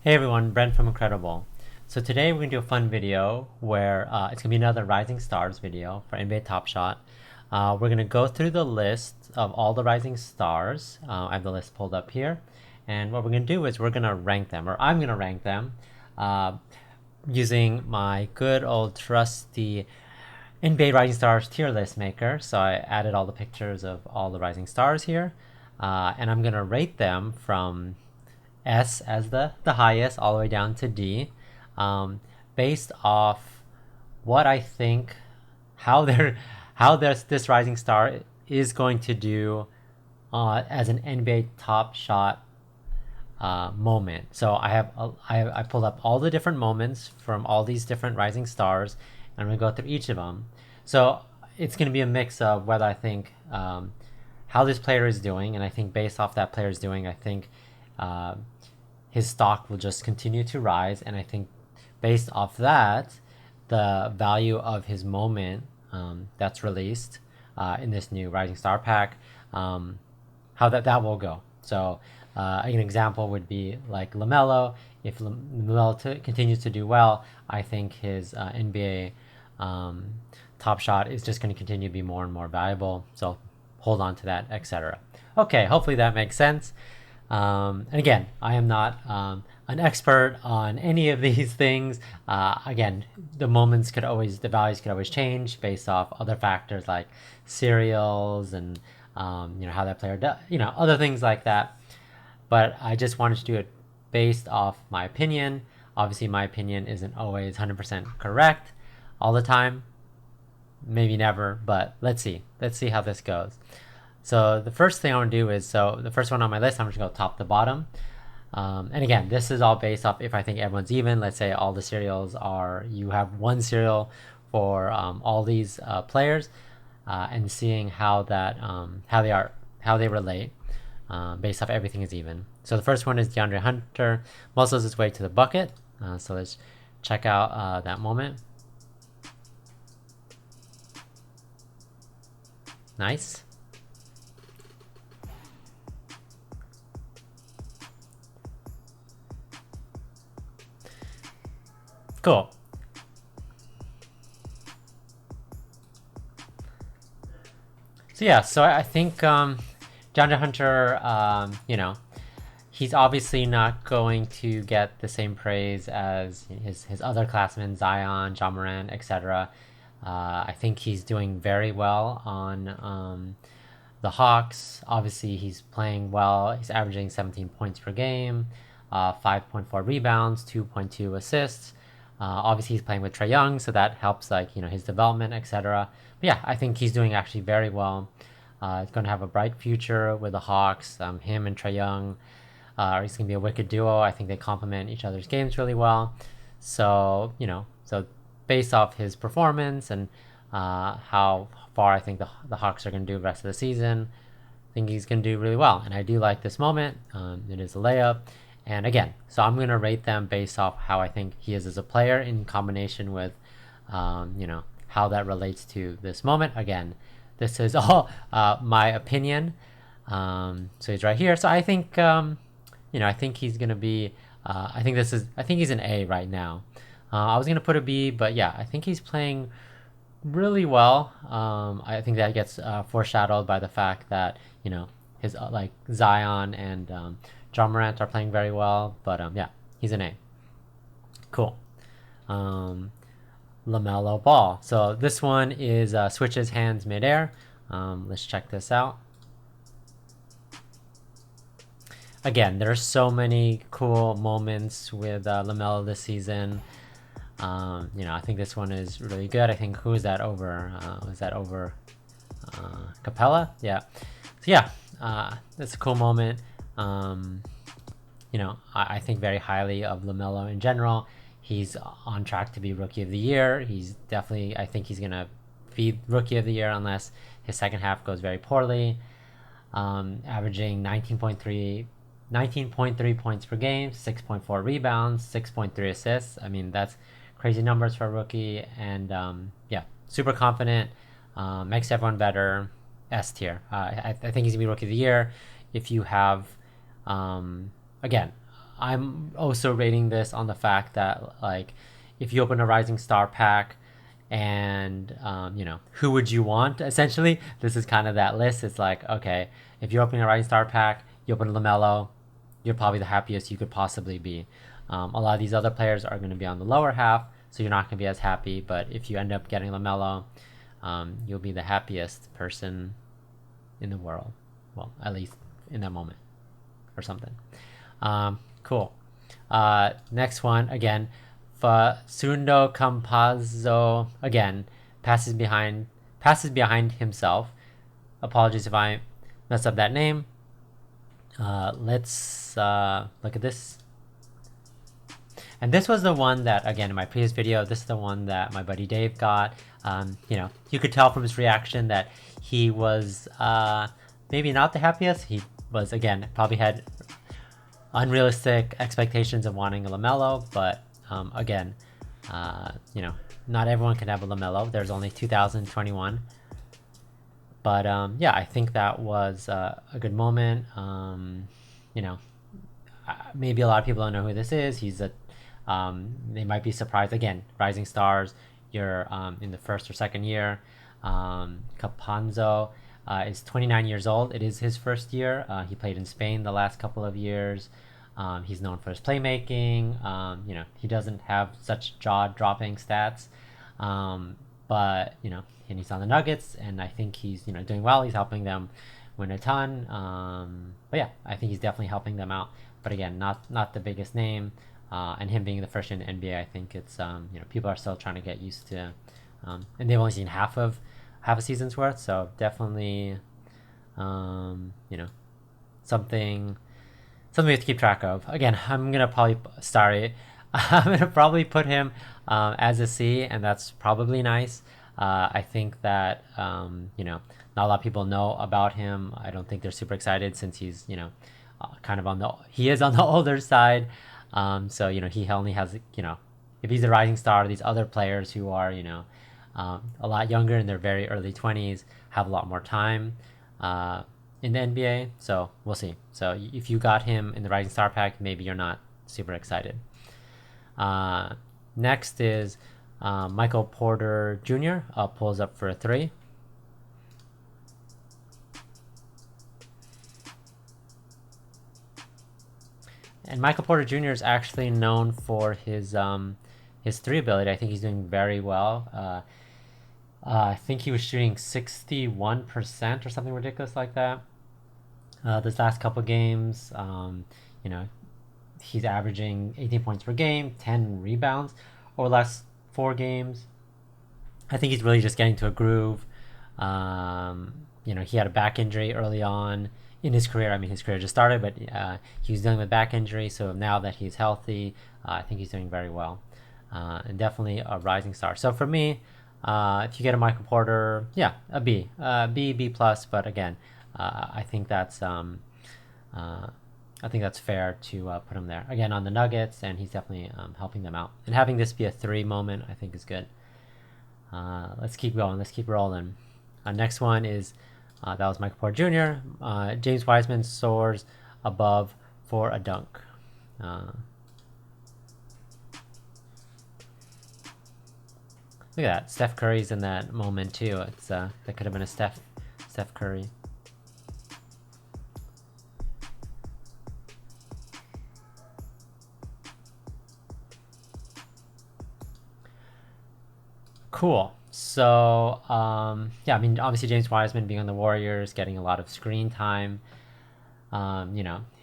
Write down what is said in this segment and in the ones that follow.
Hey everyone, Brent from Incredribble. So today we're going to do a fun video where it's going to be another Rising Stars video for NBA Top Shot. We're going to go through the list of all the Rising Stars. I have the list pulled up here. And what we're going to do is we're going to rank them, or I'm going to rank them uh, using my good old trusty NBA Rising Stars tier list maker. So I added all the pictures of all the Rising Stars here. And I'm going to rate them from S as the highest, all the way down to D, based off what I think how this rising star is going to do as an NBA Top Shot moment. So I pulled up all the different moments from all these different rising stars, and I'm gonna go through each of them. So it's gonna be a mix of whether I think how this player is doing, and I think based off that player's doing, I think uh, his stock will just continue to rise, and I think based off that, the value of his moment that's released in this new Rising Star pack, how that will go. So an example would be like LaMelo. If LaMelo continues to do well, I think his NBA Top Shot is just going to continue to be more and more valuable. So hold on to that, etc. Okay, hopefully that makes sense. And again, I am not an expert on any of these things. Again, the values could always change based off other factors like serials and how that player does, other things like that. But I just wanted to do it based off my opinion. Obviously, my opinion isn't always 100% correct all the time. Maybe never, but let's see. Let's see how this goes. So the first thing I want to do is, so the first one on my list, I'm just going to go top to bottom. And again, this is all based off if I think everyone's even. Let's say all the serials are, you have one serial for all these players, and seeing how how they relate based off everything is even. So the first one is DeAndre Hunter, muscles his way to the bucket. So let's check out that moment. Nice. Cool. So yeah, so I think DeAndre Hunter, he's obviously not going to get the same praise as his other classmen, Zion, John Morant, etc. I think he's doing very well on the Hawks. Obviously, he's playing well. He's averaging 17 points per game, 5.4 rebounds, 2.2 assists. Obviously, he's playing with Trae Young, so that helps, like, his development, etc. But yeah, I think he's doing actually very well. He's going to have a bright future with the Hawks. Him and Trae Young, he's going to be a wicked duo. I think they complement each other's games really well. So, so based off his performance and how far I think the Hawks are going to do the rest of the season, I think he's going to do really well. And I do like this moment. It is a layup. And again, so I'm going to rate them based off how I think he is as a player in combination with, how that relates to this moment. Again, this is all my opinion. So he's right here. So I think, I think he's going to be, I think he's an A right now. I was going to put a B, but yeah, I think he's playing really well. I think that gets foreshadowed by the fact that, his like Zion and John Morant are playing very well, but yeah, he's an A. Cool. LaMelo Ball. So this one is switches hands midair. Let's check this out. Again, there's so many cool moments with LaMelo this season. I think this one is really good. I think who is that over? Was that over Capella? Yeah. So yeah, that's a cool moment. I think very highly of LaMelo in general. He's on track to be Rookie of the Year. I think he's going to be Rookie of the Year unless his second half goes very poorly. Averaging 19.3 points per game, 6.4 rebounds, 6.3 assists. I mean, that's crazy numbers for a rookie. And yeah, super confident, makes everyone better. S tier. I think he's going to be Rookie of the Year. If you have, again, I'm also rating this on the fact that, like, if you open a Rising Star pack and, who would you want? Essentially, this is kind of that list. It's like, okay, if you're opening a Rising Star pack, you open a LaMelo, you're probably the happiest you could possibly be. A lot of these other players are going to be on the lower half, so you're not going to be as happy. But if you end up getting LaMelo, you'll be the happiest person in the world. Well, at least in that moment or something. Cool. Next one, again, Fasundo Campazzo, again, passes behind himself. Apologies if I mess up that name. Let's look at this. And this was the one that, again, in my previous video, this is the one that my buddy Dave got. You could tell from his reaction that he was maybe not the happiest. He was, again, probably had unrealistic expectations of wanting a LaMelo, but again, not everyone can have a LaMelo. There's only 2021. But yeah, I think that was a good moment. Maybe a lot of people don't know who this is. They might be surprised. Again, Rising Stars, you're in the first or second year. Capanzo is 29 years old. It is his first year. He played in Spain the last couple of years. He's known for his playmaking. He doesn't have such jaw-dropping stats, but and he's on the Nuggets, and I think he's doing well. He's helping them win a ton. But yeah, I think he's definitely helping them out. But again, not the biggest name. And him being the first in the NBA, I think it's people are still trying to get used to, and they've only seen half a season's worth. So definitely, something we have to keep track of. Again, I'm gonna probably put him as a C, and that's probably nice. I think that not a lot of people know about him. I don't think they're super excited since he's kind of he is on the older side. So he only has if he's a rising star, these other players who are a lot younger in their very early 20s have a lot more time in the NBA. So we'll see. So if you got him in the rising star pack, maybe you're not super excited. Next is Michael Porter Jr. Pulls up for a 3. And Michael Porter Jr. is actually known for his 3 ability. I think he's doing very well. I think he was shooting 61% or something ridiculous like that. This last couple games, he's averaging 18 points per game, 10 rebounds over the last 4 games. I think he's really just getting to a groove. He had a back injury early on in his career. I mean, his career just started, but he was dealing with back injury. So now that he's healthy, I think he's doing very well, and definitely a rising star. So for me, if you get a Michael Porter, yeah, a B, B plus. But again, I think that's fair to put him there. Again, on the Nuggets, and he's definitely helping them out. And having this be a 3 moment, I think is good. Let's keep going. Let's keep rolling. Next one is. That was Michael Porter Jr. James Wiseman soars above for a dunk. Look at that. Steph Curry's in that moment too. It's that could have been a Steph Curry. Cool. So, yeah, I mean, obviously James Wiseman being on the Warriors, getting a lot of screen time.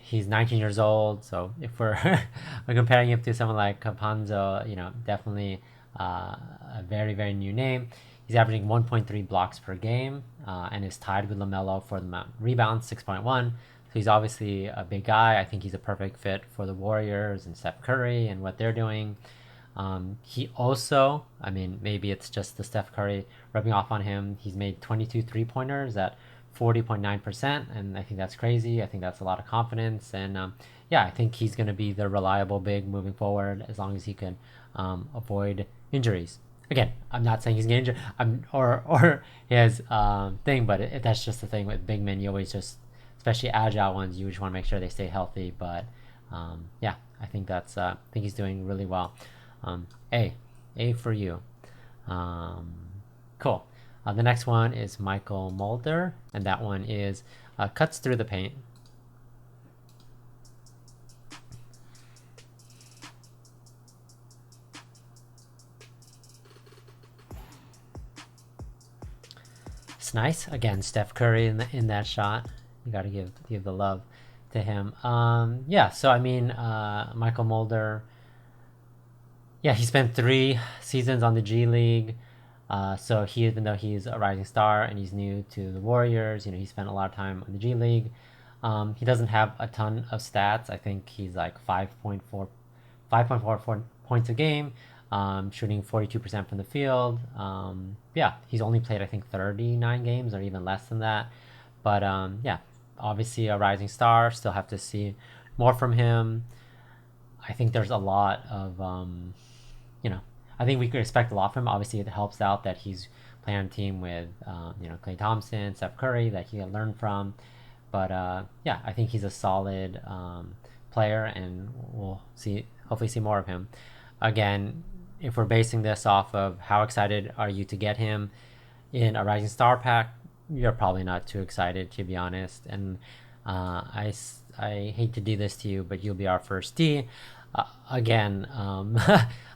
He's 19 years old, so if we're comparing him to someone like Capanzo, definitely a very, very new name. He's averaging 1.3 blocks per game, and is tied with LaMelo for the rebounds, 6.1. So he's obviously a big guy. I think he's a perfect fit for the Warriors and Steph Curry and what they're doing. He also, I mean, maybe it's just the Steph Curry rubbing off on him. He's made 22 3-pointers at 40.9%, and I think that's crazy. I think that's a lot of confidence, and yeah, I think he's going to be the reliable big moving forward as long as he can avoid injuries. Again, I'm not saying he's getting injured, or his thing, but that's just the thing with big men. You always just, especially agile ones, you just want to make sure they stay healthy. But yeah, I think that's I think he's doing really well. A for you. Cool. The next one is Michael Mulder, and that one is cuts through the paint. It's nice. Again, Steph Curry in that shot. You got to give the love to him. Yeah. So I mean, Michael Mulder. Yeah, he spent 3 seasons on the G League. So even though he's a rising star and he's new to the Warriors, he spent a lot of time in the G League. He doesn't have a ton of stats. I think he's like 5.44 points a game, shooting 42% from the field. Yeah, he's only played I think 39 games or even less than that. But yeah, obviously a rising star. Still have to see more from him. I think there's a lot of I think we could expect a lot from him. Obviously, it helps out that he's playing on a team with Klay Thompson, Steph Curry that he can learn from. But yeah, I think he's a solid player, and we'll hopefully see more of him. Again, if we're basing this off of how excited are you to get him in a Rising Star pack, you're probably not too excited, to be honest. And I hate to do this to you, but you'll be our first D. Again,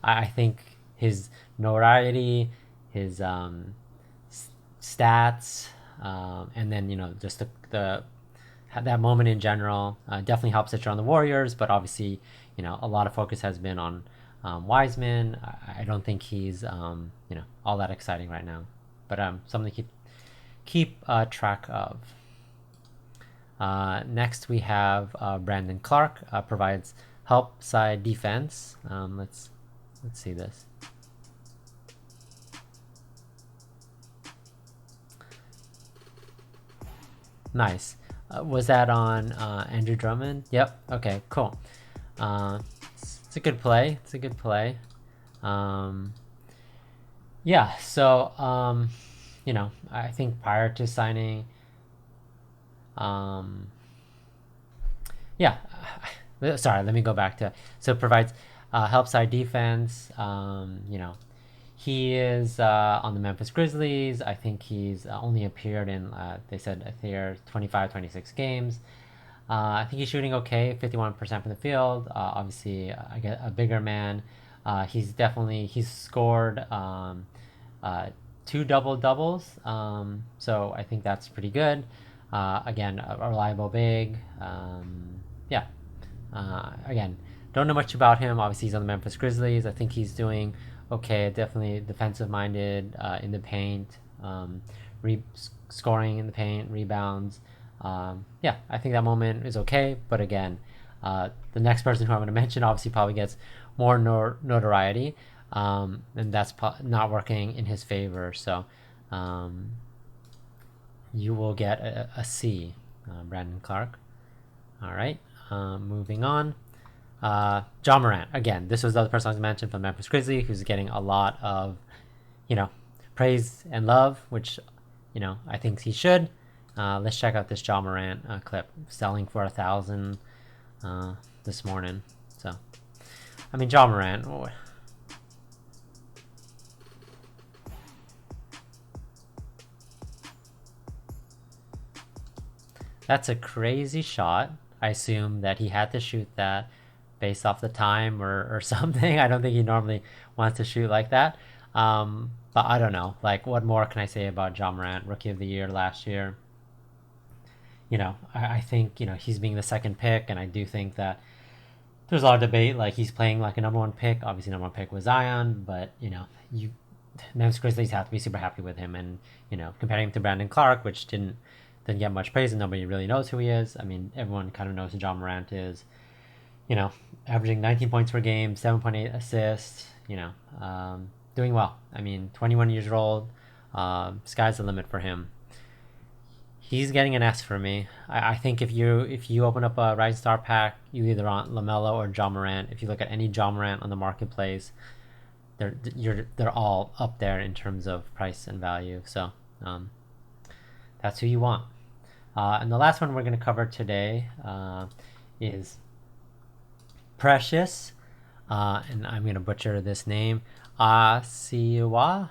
I think his notoriety, his stats, and then just the that moment in general definitely helps that you're on the Warriors. But obviously, a lot of focus has been on Wiseman. I don't think he's all that exciting right now, but something to keep track of. Next we have Brandon Clark, provides help side defense. Let's see this. Nice. Was that on Andrew Drummond? Yep. Okay, cool. It's a good play. Yeah, so I think prior to signing yeah, sorry, let me go back to, so it provides help side defense. He is on the Memphis Grizzlies. I think he's only appeared in they said here 25-26 games. I think he's shooting okay, 51% from the field. Obviously I get a bigger man. He's scored 2 double doubles, so I think that's pretty good. Again, a reliable big. Yeah. Again, don't know much about him. Obviously, he's on the Memphis Grizzlies. I think he's doing okay. Definitely defensive minded in the paint, scoring in the paint, rebounds. Yeah, I think that moment is okay. But again, the next person who I'm going to mention obviously probably gets more notoriety, and that's not working in his favor. So you will get a C, Brandon Clark. All right, moving on. Ja Morant. Again, this was the other person I was mentioned from Memphis Grizzlies, who's getting a lot of, praise and love, which, I think he should. Let's check out this Ja Morant clip, selling for 1,000 this morning. So, I mean, Ja Morant. That's a crazy shot. I assume that he had to shoot that based off the time or something. I don't think he normally wants to shoot like that. But I don't know. Like, what more can I say about Ja Morant, Rookie of the Year last year? I think, he's being the second pick, and I do think that there's a lot of debate. Like, he's playing like a number 1 pick. Obviously, number 1 pick was Zion, but, Memphis Grizzlies have to be super happy with him. And, comparing him to Brandon Clark, which didn't get much praise and nobody really knows who he is. I mean, everyone kind of knows who Ja Morant is. Averaging 19 points per game, 7.8 assists, doing well. I mean, 21 years old, sky's the limit for him. He's getting an S for me. I think if you open up a Rising Star pack, you either want LaMelo or Ja Morant. If you look at any Ja Morant on the marketplace, they're all up there in terms of price and value. So that's who you want. And the last one we're going to cover today is Precious, and I'm gonna butcher this name, Siwa,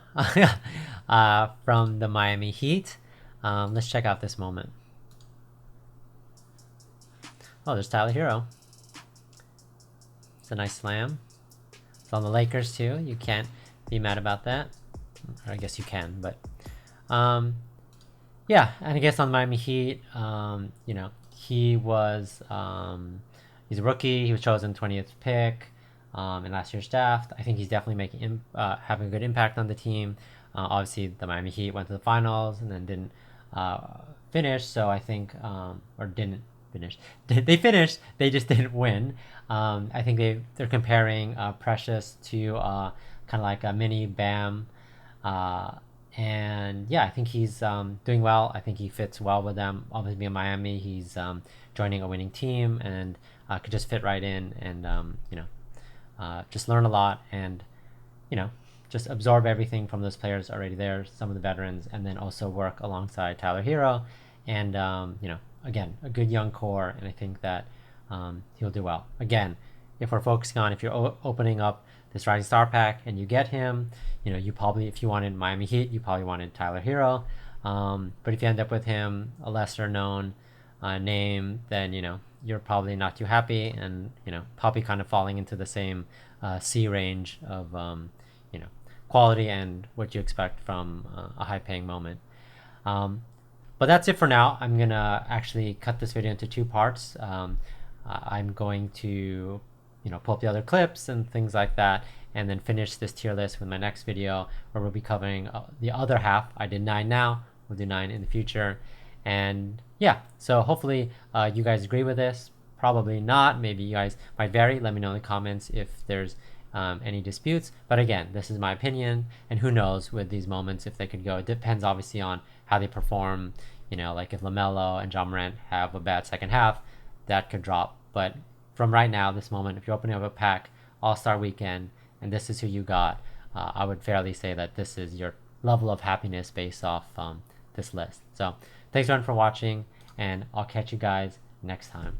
from the Miami Heat. Let's check out this moment. Oh, there's Tyler Herro. It's a nice slam. It's on the Lakers too. You can't be mad about that. Or I guess you can, but yeah. And I guess on Miami Heat, you know, he was he's a rookie. He was chosen 20th pick in last year's draft. I think he's definitely making having a good impact on the team. Obviously, the Miami Heat went to the finals and then didn't finish. So I think or didn't finish. They finished. They just didn't win. I think they're comparing Precious to kind of like a mini Bam. And yeah, I think he's doing well. I think he fits well with them. Obviously, in Miami, he's joining a winning team and could just fit right in and you know, just learn a lot and you know, just absorb everything from those players already there, some of the veterans, and then also work alongside Tyler Herro. And you know, again, a good young core, and I think that he'll do well. Again, if we're focusing on if you're opening up this Rising Star pack and you get him, you know, you probably, if you wanted Miami Heat, you probably wanted Tyler Herro. But if you end up with him, a lesser known name, then, you know, you're probably not too happy and, you know, probably kind of falling into the same C range of, you know, quality and what you expect from a high paying moment. But that's it for now. I'm going to actually cut this video into two parts. I'm going to, you know, pull up the other clips and things like that, and then finish this tier list with my next video where we'll be covering the other half. I did 9 now. We'll do 9 in the future. And yeah, so hopefully you guys agree with this. Probably not. Maybe you guys might vary. Let me know in the comments if there's any disputes. But again, this is my opinion, and who knows with these moments if they could go. It depends obviously on how they perform. You know, like if LaMelo and John Morant have a bad second half, that could drop. But from right now, this moment, if you're opening up a pack, All-Star Weekend, and this is who you got, I would fairly say that this is your level of happiness based off this list. So thanks everyone for watching, and I'll catch you guys next time.